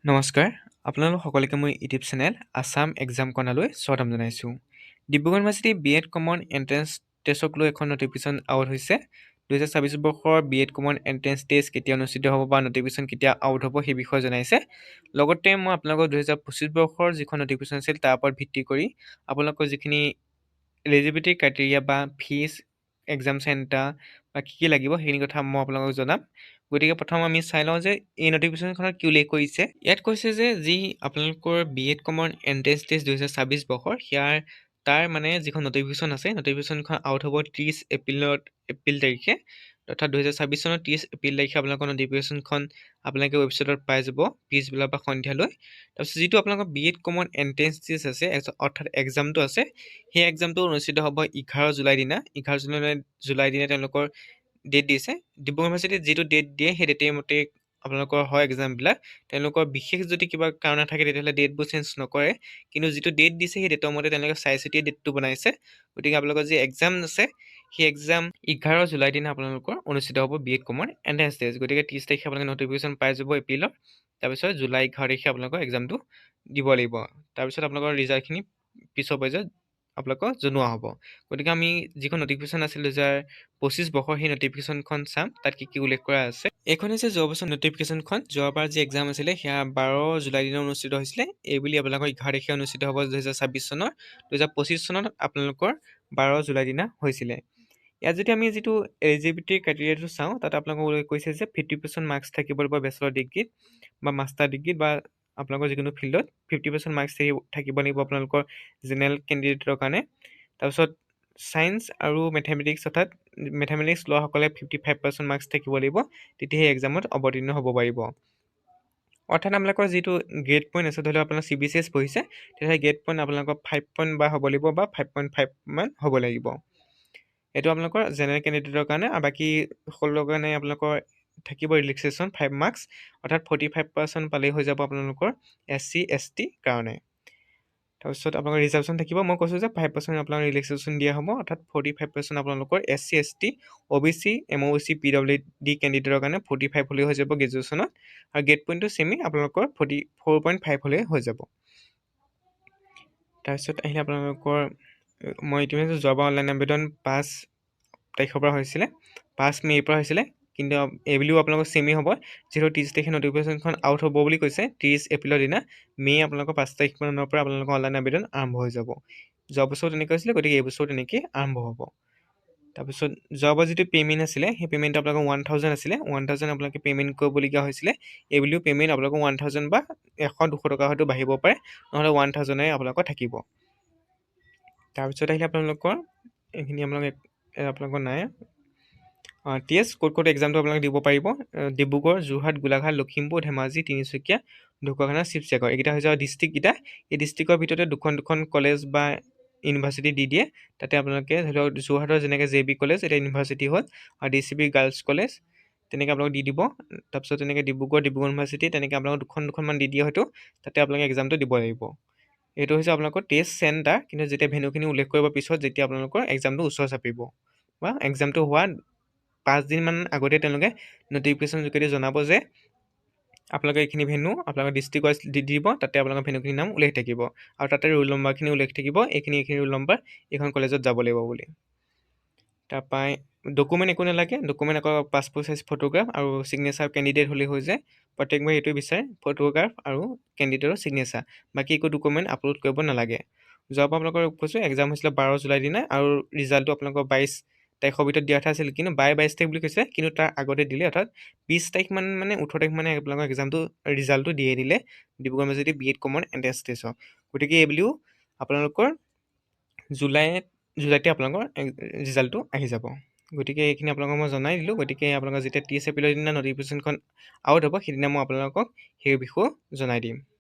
নমস্কাৰ, আপোনালোক সকলোকে মই ইউটিউব চেনেল আছাম এক্সাম কৰ্ণাৰলৈ স্বাগতম জনাইছোঁ। Dibrugarh university B Ed common entrance টেষ্টক লৈ এখন নটিফিকেশ্যন আউট হৈছে। 2024 বৰ্ষৰ বি.এড কমন এণ্ট্ৰেন্স টেষ্ট কেতিয়া অনুষ্ঠিত হ'ব বা নটিফিকেশ্যন কেতিয়া আউট হ'ব সেই বিষয়ে জনাইছে। লগতে মই আপোনালোকক 2025 বৰ্ষৰ যিখন নটিফিকেশ্যন আছিল তাৰ ওপৰত ভিত্তি কৰি আপোনালোকৰ যিখিনি এলিজিবিলিটি ক্ৰাইটেৰিয়া বা ফিজ, এক্সাম চেণ্টাৰ বা কি লাগিব সেইখিনি কথা মই আপোনালোকক জনাম। গতিকে প্ৰথম আমি চাই লওঁ যে এই নটিফিকেশ্যনখনত কি উল্লেখ কৰিছে। ইয়াত কৈছে যে যি আপোনালোকৰ বি.এড কমন এণ্ট্ৰেন্স টেষ্ট 2024 বৰ্ষৰ তাৰ মানে যিখন নটিফিকেশ্যন আছে নটিফিকেশ্যনখন আউট হ'ব 30 এপ্ৰিল তাৰিখে, অৰ্থাৎ 2024 চনৰ 30 এপ্ৰিল তাৰিখে আপোনালোকৰ নটিফিকেশ্যনখন আপোনালোকে ৱেবছাইটত পাই যাব পিছবেলা বা সন্ধিয়ালৈ। তাৰপিছত যিটো আপোনালোকৰ বি.এড কমন এণ্ট্ৰেন্স টেষ্ট আছে অৰ্থাৎ এক্সামটো আছে, সেই এক্সামটো অনুষ্ঠিত হ'ব 11 জুলাই দিনা। 11 জুলাই দিনা তেওঁলোকৰ ডেট দিছে। ডিব্ৰুগড় ইউনিভাৰ্চিটিত যিটো ডেট দিয়ে সেই ডেটে মতে আপোনালোকৰ হয় এক্সামবিলাক। তেওঁলোকৰ বিশেষ যদি কিবা কাৰণ নাথাকে তেতিয়াহ'লে ডেটবোৰ চেঞ্জ নকৰে, কিন্তু যিটো ডেট দিছে সেই ডেটৰ মতে তেওঁলোকে চাই চিতিয়ে ডেটটো বনাইছে। গতিকে আপোনালোকৰ যি এক্সাম আছে সেই এক্সাম 11 জুলাই দিনা আপোনালোকৰ অনুষ্ঠিত হ'ব বি.এড কমন এণ্ট্ৰেন্স টেষ্ট। গতিকে 30 তাৰিখে আপোনালোকে নটিফিকেশ্যন পাই যাব এপ্ৰিলৰ। তাৰপিছত জুলাই 11 তাৰিখে আপোনালোকৰ এক্সামটো দিব লাগিব। তাৰপিছত আপোনালোকৰ ৰিজাল্টখিনি পিছৰ পৰ্যায়ত আপোনালোকক জনোৱা হ'ব। গতিকে আমি যিখন নটিফিকেশ্যন আছিল 2025 বৰ্ষৰ সেই নটিফিকেশ্যনখন চাম, তাত কি কি উল্লেখ কৰা আছে। এইখন হৈছে যোৱা বছৰ নটিফিকেশ্যনখন। যোৱাবাৰ যি এক্সাম আছিলে সেয়া 12 জুলাই দিনা অনুষ্ঠিত হৈছিলে। এইবুলি আপোনালোকৰ 11 তাৰিখে অনুষ্ঠিত হ'ব 2026 চনৰ। 2025 চনত আপোনালোকৰ 12 জুলাই দিনা হৈছিলে। ইয়াত যদি আমি যিটো এলিজিবিলিটি ক্ৰাইটেৰিয়াটো চাওঁ, তাত আপোনালোকক উল্লেখ কৰিছে যে 50% মাৰ্কছ থাকিব লাগিব বেচেলৰ ডিগ্ৰীত বা মাষ্টাৰ ডিগ্ৰীত বা আপোনালোকৰ যিকোনো ফিল্ডত 50% মাৰ্কছ থাকিব লাগিব আপোনালোকৰ জেনেৰেল কেণ্ডিডেটৰ কাৰণে। তাৰপিছত ছায়েন্স আৰু মেথমেটিক্স অৰ্থাৎ মেথমেটিক্স লোৱাসকলে 55% মাৰ্কছ থাকিব লাগিব, তেতিয়াহে এক্সামত অৱতীৰ্ণ হ'ব পাৰিব। অৰ্থাৎ আপোনালোকৰ যিটো গ্ৰেড পইণ্ট আছে, ধৰি লওক আপোনাৰ CBCS পঢ়িছে, তেতিয়াহ'লে গ্ৰেড পইণ্ট আপোনালোকৰ 5 পইণ্ট বা হ'ব লাগিব বা 5.5 মান হ'ব লাগিব। এইটো আপোনালোকৰ জেনেৰেল কেণ্ডিডেটৰ কাৰণে। আৰু বাকী সকলোৰ কাৰণে আপোনালোকৰ থাকিব ৰিলেক্সেশ্যন 5 মাৰ্কছ, অৰ্থাৎ 45% পালেই হৈ যাব আপোনালোকৰ SC ST কাৰণে। তাৰপিছত আপোনালোকৰ ৰিজাৰ্ভেশ্যন থাকিব। মই কৈছোঁ যে 5% আপোনালোকৰ ৰিলেক্সেশ্যন দিয়া হ'ব, অৰ্থাৎ 45% আপোনালোকৰ SC ST OBC MOC PWD কেণ্ডিডেটৰ কাৰণে 45 হ'লেই হৈ যাব গ্ৰেজুৱেশ্যনত। আৰু গ্ৰেড পইণ্টটো ছেমি আপোনালোকৰ 44.5 হ'লেই হৈ যাব। তাৰপিছত আহিলে আপোনালোকৰ মই ইতিমধ্যে যোৱাবাৰ অনলাইন আবেদন 5 তাৰিখৰ পৰা হৈছিলে, 5 মে'ৰ পৰা হৈছিলে, কিন্তু এইবুলিও আপোনালোকৰ ছেমি হ'ব। যিহেতু 30 তাৰিখে নটিফিকেশ্যনখন আউট হ'ব বুলি কৈছে 30 এপ্ৰিলৰ দিনা, আপোনালোকৰ 5 তাৰিখমানৰ পৰা আপোনালোকৰ অনলাইন আবেদন আৰম্ভ হৈ যাব। যোৱা বছৰো তেনেকৈ হৈছিলে, গতিকে এই বছৰো তেনেকৈ আৰম্ভ হ'ব। তাৰপিছত যোৱাবাৰ যিটো পে'মেণ্ট আছিলে সেই পে'মেণ্টটো আপোনালোকৰ 1000 আছিলে। 1000 আপোনালোকে পে'মেণ্ট কৰিবলগীয়া হৈছিলে। এইবুলিও পে'মেণ্ট আপোনালোকৰ 1000 বা 100-200 টকা হয়তো বাঢ়িব পাৰে, নহ'লে 1000 আপোনালোকৰ থাকিব। তাৰপিছত আহিলে আপোনালোকৰ এইখিনি আপোনালোকৰ নাই। টেষ্ট ক'ত এক্সামটো আপোনালোকে দিব পাৰিব। ডিব্ৰুগড়, যোৰহাট, গোলাঘাট, লখিমপুৰ, ধেমাজি, তিনিচুকীয়া, ঢকুৱাখানা, শিৱসাগৰ, এইকেইটা হৈছে ডিষ্ট্ৰিক্টকেইটা। এই ডিষ্ট্ৰিক্টৰ ভিতৰতে দুখন কলেজ বা ইউনিভাৰ্চিটি দি দিয়ে। তাতে আপোনালোকে ধৰি লওক যোৰহাটৰ যেনেকৈ JB কলেজ এতিয়া ইউনিভাৰ্চিটি হ'ল, আৰু DCB গাৰ্লছ কলেজ তেনেকৈ আপোনালোক দি দিব। তাৰপিছত তেনেকৈ ডিব্ৰুগড় ইউনিভাৰ্চিটি তেনেকৈ আপোনালোক দুখনমান দি দিয়ে হয়তো, তাতে আপোনালোকে এক্সামটো দিব লাগিব। এইটো হৈছে আপোনালোকৰ টেষ্ট চেণ্টাৰ, কিন্তু যেতিয়া ভেন্যুখিনি উল্লেখ কৰিব পিছত যেতিয়া আপোনালোকৰ এক্সামটো ওচৰ চাপিব বা এক্সামটো হোৱা 5 দিনমান আগতে তেওঁলোকে নটিফিকেশ্যন যোগেদি জনাব যে আপোনালোকে এইখিনি ভেন্যু আপোনালোকৰ ডিষ্ট্ৰিক্ট ৱাইজ দি দিব, তাতে আপোনালোকৰ ভেন্যুখিনিৰ নাম উল্লেখ থাকিব আৰু তাতে ৰোল নম্বৰখিনি উল্লেখ থাকিব, এইখিনি ৰোল নম্বৰ এইখন কলেজত যাব লাগিব বুলি। তাৰপৰা ডকুমেণ্ট একো নালাগে। ডকুমেণ্ট আকৌ পাছপোৰ্ট চাইজ ফটোগ্ৰাফ আৰু ছিগনেচাৰ কেণ্ডিডেট হ'লেই হৈ যায়। প্ৰত্যেকবাৰ এইটোৱে বিচাৰে, ফটোগ্ৰাফ আৰু কেণ্ডিডেটৰ ছিগনেচাৰ, বাকী একো ডকুমেণ্ট আপলোড কৰিব নালাগে। যোৱাবাৰ আপোনালোকৰ কৈছোঁ এক্সাম হৈছিলে 12 জুলাই দিনা, আৰু ৰিজাল্টটো আপোনালোকৰ 22 তাৰিখৰ ভিতৰত দিয়া কথা আছিল, কিন্তু 22 তাৰিখ বুলি কৈছে, কিন্তু তাৰ আগতে দিলে, অৰ্থাৎ 20 তাৰিখ মানে 18 তাৰিখ মানে আপোনালোকৰ এক্সামটো ৰিজাল্টটো দিয়ে দিলে Dibrugarh university B Ed common entrance টেষ্টৰ। গতিকে এইবুলিও আপোনালোকৰ জুলাইতে আপোনালোকৰ ৰিজাল্টটো আহি যাব। গতিকে এইখিনি আপোনালোকক মই জনাই দিলোঁ। গতিকে আপোনালোকৰ যেতিয়া 30 এপ্ৰিলৰ দিনা নটিফিকেশ্যনখন আউট হ'ব সেইদিনা মই আপোনালোকক সেই বিষয়ে জনাই দিম।